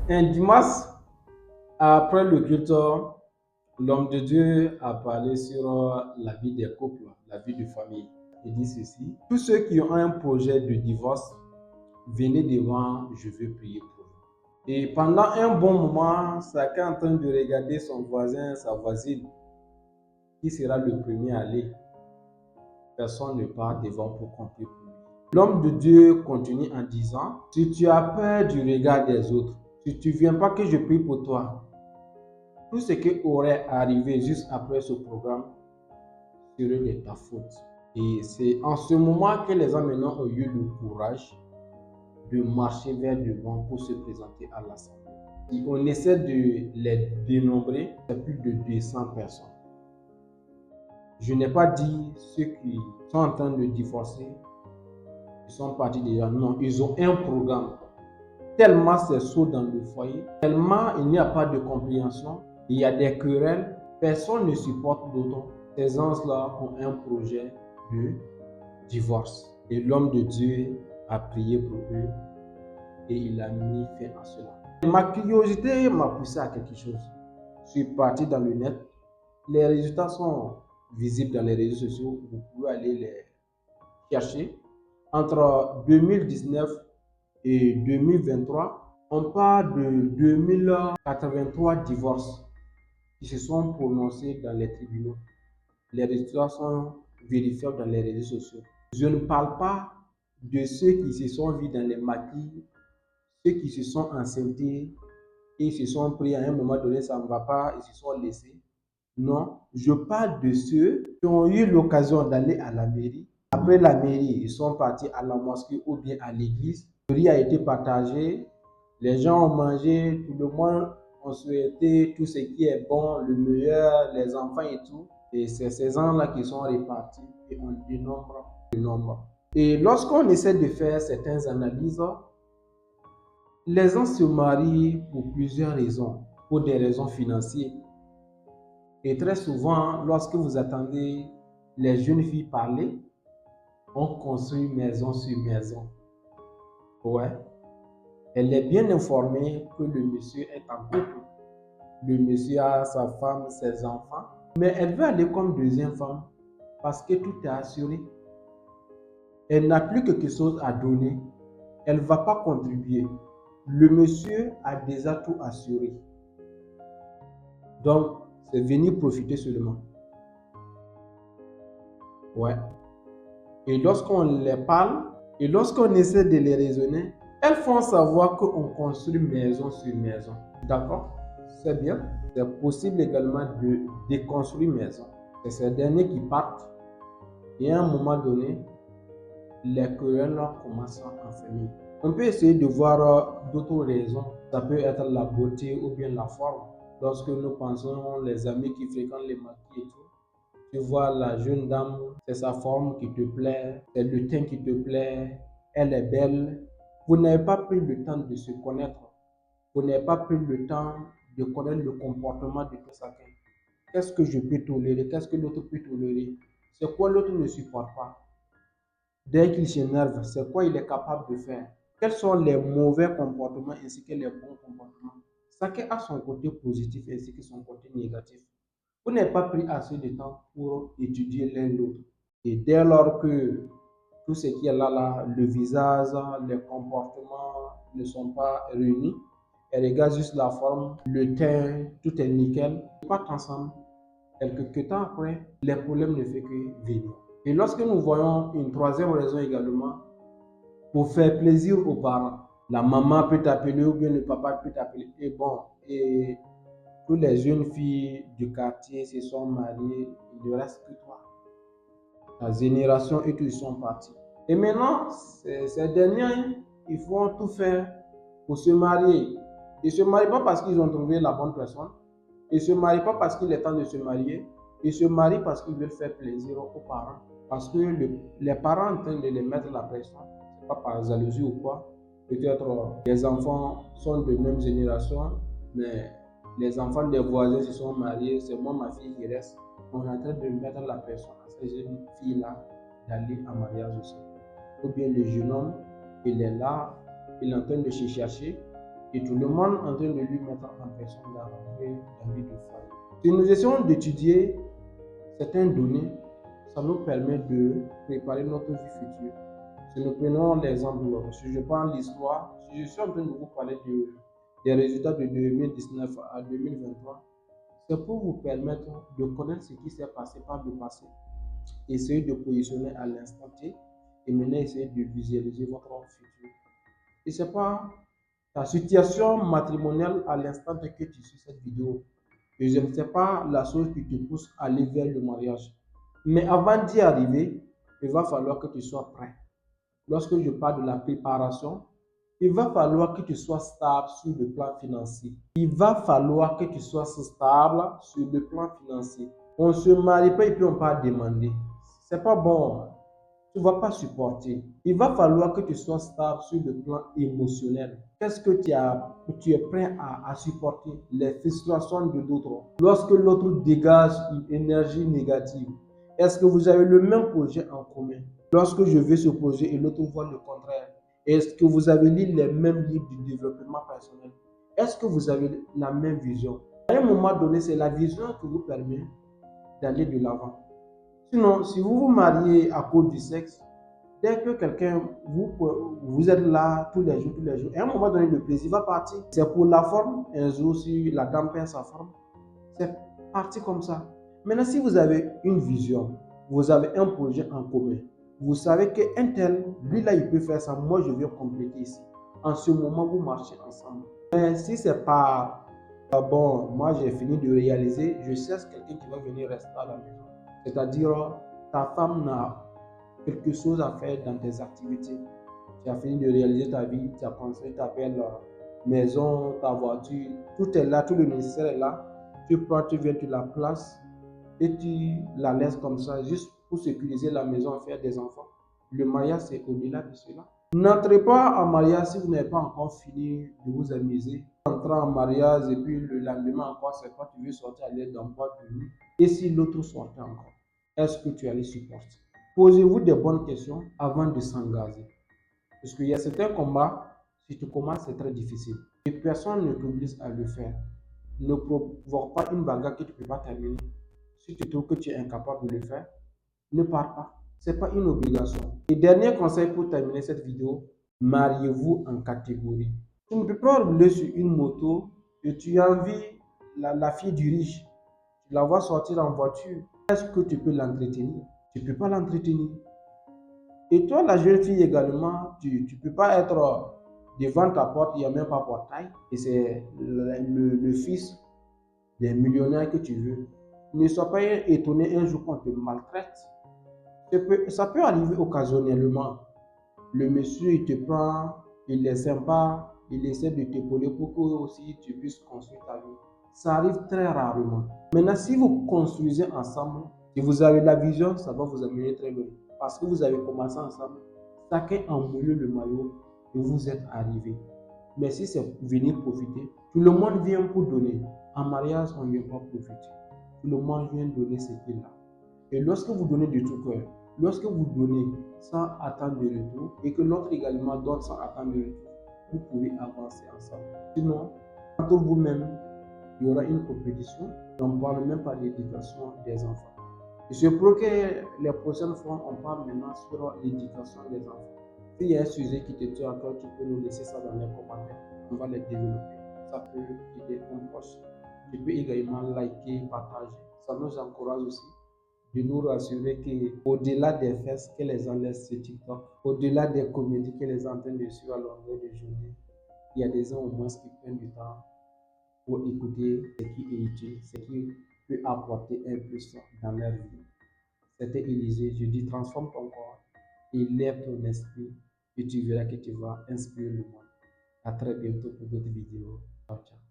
Un dimanche, après le culte, l'homme de Dieu a parlé sur la vie des couples, la vie de famille. Il dit ceci: tous ceux qui ont un projet de divorce, venez devant, je veux prier pour vous. Et pendant un bon moment, chacun est en train de regarder son voisin, sa voisine, qui sera le premier à aller. Personne ne part devant pour compter pour lui. L'homme de Dieu continue en disant: si tu as peur du regard des autres, si tu ne viens pas que je prie pour toi, tout ce qui aurait arrivé juste après ce programme serait de ta faute. Et c'est en ce moment que les hommes maintenant ont eu le courage de marcher vers devant pour se présenter à l'assemblée. Si on essaie de les dénombrer, c'est plus de 200 personnes. Je n'ai pas dit ceux qui sont en train de divorcer, ils sont partis déjà. Non, ils ont un programme. Tellement c'est chaud dans le foyer, tellement il n'y a pas de compréhension, il y a des querelles, personne ne supporte l'autre. Ces gens-là ont un projet de divorce. Et l'homme de Dieu a prié pour eux et il a mis fin à cela. Ma curiosité m'a poussé à quelque chose. Je suis parti dans le net. Les résultats sont visibles dans les réseaux sociaux. Vous pouvez aller les chercher. Entre 2019 et 2023, on parle de 2083 divorces qui se sont prononcés dans les tribunaux. Les résultats sont vérifiables dans les réseaux sociaux. Je ne parle pas de ceux qui se sont vus dans les maquis, ceux qui se sont enceintés et se sont pris à un moment donné, ça ne va pas, ils se sont laissés. Non, je parle de ceux qui ont eu l'occasion d'aller à la mairie. Après la mairie, ils sont partis à la mosquée ou bien à l'église. Le riz a été partagé, les gens ont mangé, tout le monde a souhaité tout ce qui est bon, le meilleur, les enfants et tout. Et c'est ces gens-là qui sont répartis et on dénombre le nombre. Et lorsqu'on essaie de faire certaines analyses, les gens se marient pour plusieurs raisons, pour des raisons financières. Et très souvent, lorsque vous attendez les jeunes filles parler, on construit maison sur maison. Ouais. Elle est bien informée que le monsieur est en couple. Le monsieur a sa femme, ses enfants. Mais elle veut aller comme deuxième femme parce que tout est assuré. Elle n'a plus quelque chose à donner. Elle ne va pas contribuer. Le monsieur a déjà tout assuré. Donc, c'est venir profiter seulement. Ouais. Et lorsqu'on les parle, et lorsqu'on essaie de les raisonner, elles font savoir qu'on construit maison sur maison. D'accord? C'est bien. C'est possible également de déconstruire maison. C'est ces derniers qui partent et à un moment donné, les querelles commencent en famille. On peut essayer de voir d'autres raisons. Ça peut être la beauté ou bien la forme. Lorsque nous pensons les amis qui fréquentent les maquis et tout, tu vois la jeune dame, c'est sa forme qui te plaît, c'est le teint qui te plaît, elle est belle. Vous n'avez pas pris le temps de se connaître. Vous n'avez pas pris le temps de connaître le comportement de tout chacun. Qu'est-ce que je peux tolérer? Qu'est-ce que l'autre peut tolérer? C'est quoi l'autre ne supporte pas? Dès qu'il s'énerve, c'est quoi il est capable de faire? Quels sont les mauvais comportements ainsi que les bons comportements? Chacun a son côté positif ainsi que son côté négatif. Vous n'avez pas pris assez de temps pour étudier l'un l'autre. Et dès lors que tout ce qui est là, le visage, les comportements ne sont pas réunis, elle regarde juste la forme, le teint, tout est nickel, ils partent ensemble. Quelques temps après, les problèmes ne font que venir. Et lorsque nous voyons une troisième raison également, pour faire plaisir aux parents, la maman peut t'appeler ou bien le papa peut t'appeler. Et bon, et toutes les jeunes filles du quartier se sont mariées, il ne reste que toi. La génération et tout, ils sont partis. Et maintenant, ces derniers, ils font tout faire pour se marier. Ils ne se marient pas parce qu'ils ont trouvé la bonne personne. Ils ne se marient pas parce qu'il est temps de se marier. Ils se marient parce qu'ils veulent faire plaisir aux parents. Parce que les parents sont en train de les mettre la pression. Ce n'est pas par jalousie ou quoi. Peut-être les enfants sont de même génération, mais les enfants des voisins se sont mariés. C'est moi, ma fille qui reste. On est en train de mettre la pression à ces jeunes filles-là d'aller en mariage aussi. Ou bien le jeune homme, il est là, il est en train de se chercher. et tout le monde en train de lui mettre en pression dans la vie de foyer. Si nous essayons d'étudier certaines données, ça nous permet de préparer notre vie future. Si nous prenons l'exemple, si je prends l'histoire, si je suis en train de vous parler des résultats de 2019 à 2023, c'est pour vous permettre de connaître ce qui s'est passé par le passé, essayer de positionner à l'instant T et maintenant essayer de visualiser votre futur. Et ce n'est pas ta situation matrimoniale à l'instant T que tu suis cette vidéo. Et je ne sais pas la chose qui te pousse à aller vers le mariage. Mais avant d'y arriver, il va falloir que tu sois prêt. Lorsque je parle de la préparation, il va falloir que tu sois stable sur le plan financier. Il va falloir que tu sois stable sur le plan financier. On ne se marie pas et puis on part demander. C'est pas bon. Tu ne vas pas supporter. Il va falloir que tu sois stable sur le plan émotionnel. Qu'est-ce que tu es prêt à supporter? Les frustrations de l'autre. Lorsque l'autre dégage une énergie négative, est-ce que vous avez le même projet en commun? Lorsque je veux ce projet et l'autre voit le contraire, est-ce que vous avez lu les mêmes livres du développement personnel? Est-ce que vous avez la même vision? À un moment donné, c'est la vision qui vous permet d'aller de l'avant. Sinon, si vous vous mariez à cause du sexe, dès que quelqu'un, vous êtes là tous les jours, à un moment donné, le plaisir va partir. C'est pour la forme. Un jour, si la dame perd sa forme, c'est parti comme ça. Maintenant, si vous avez une vision, vous avez un projet en commun, vous savez qu'un tel, lui là, il peut faire ça, moi je viens compléter ici. En ce moment, vous marchez ensemble. Mais si c'est pas bon, moi j'ai fini de réaliser, je cherche quelqu'un qui va venir rester à la maison. C'est-à-dire, ta femme n'a quelque chose à faire dans tes activités. Tu as fini de réaliser ta vie, tu as construit ta belle maison, ta voiture, tout est là, tout le nécessaire est là. Tu prends, tu viens, tu la places et tu la laisses comme ça, juste pour sécuriser la maison, faire des enfants. Le mariage, c'est au-delà de cela. N'entrez pas en mariage si vous n'avez pas encore fini de vous amuser. Entrez en mariage et puis le lendemain encore, c'est quoi, tu veux sortir aller dans boîte de nuit. Et si l'autre sortait encore, est-ce que tu allais supporter? Posez-vous des bonnes questions avant de s'engager. Parce qu'il y a certains combats, si tu commences, c'est très difficile. Et personne ne t'oblige à le faire. Ne provoque pas une bagarre que tu ne peux pas terminer. Si tu trouves que tu es incapable de le faire, ne pars pas. Ce n'est pas une obligation. Et dernier conseil pour terminer cette vidéo, mariez-vous en catégorie. Tu ne peux pas rouler sur une moto et tu envies la fille du riche. Tu la vois sortir en voiture. Est-ce que tu peux l'entretenir? Tu ne peux pas l'entretenir. Et toi, la jeune fille également, tu ne peux pas être devant ta porte, il n'y a même pas portail. Et c'est le fils des millionnaires que tu veux. Ne sois pas étonné un jour qu'on te maltraite. Ça peut arriver occasionnellement. Le monsieur, il te prend, il est sympa, il essaie de t'épauler pour que aussi tu puisses construire ta vie. Ça arrive très rarement. Maintenant, si vous construisez ensemble, si vous avez la vision, ça va vous amener très loin. Parce que vous avez commencé ensemble, chacun a mouillé le maillot et vous êtes arrivés. Mais si c'est venir profiter, tout le monde vient pour donner. En mariage, on ne vient pas profiter. Tout le monde vient donner ce qu'il a. Et lorsque vous donnez de tout cœur, lorsque vous donnez sans attendre de retour et que l'autre également donne sans attendre de retour, vous pouvez avancer ensemble. Sinon, entre vous-même, il y aura une compétition. On ne parle même pas d'éducation des enfants. Et c'est pour que les prochaines fois, on parle maintenant sur l'éducation des enfants. S'il y a un sujet qui te tient à cœur, tu peux nous laisser ça dans les commentaires. On va les développer. Ça peut aider ton proche. Tu peux également liker, partager. Ça nous encourage aussi de nous rassurer qu'au-delà des fesses que les gens laissent sur TikTok, au-delà des comédies que les gens ont de suivre à longueur de journée, il y a des gens au moins qui prennent du temps pour écouter ce qui est utile, ce qui peut apporter un plus dans leur vie. C'était Élisée, je dis transforme ton corps, élève ton esprit et tu verras que tu vas inspirer le monde. À très bientôt pour d'autres vidéos. Ciao, ciao.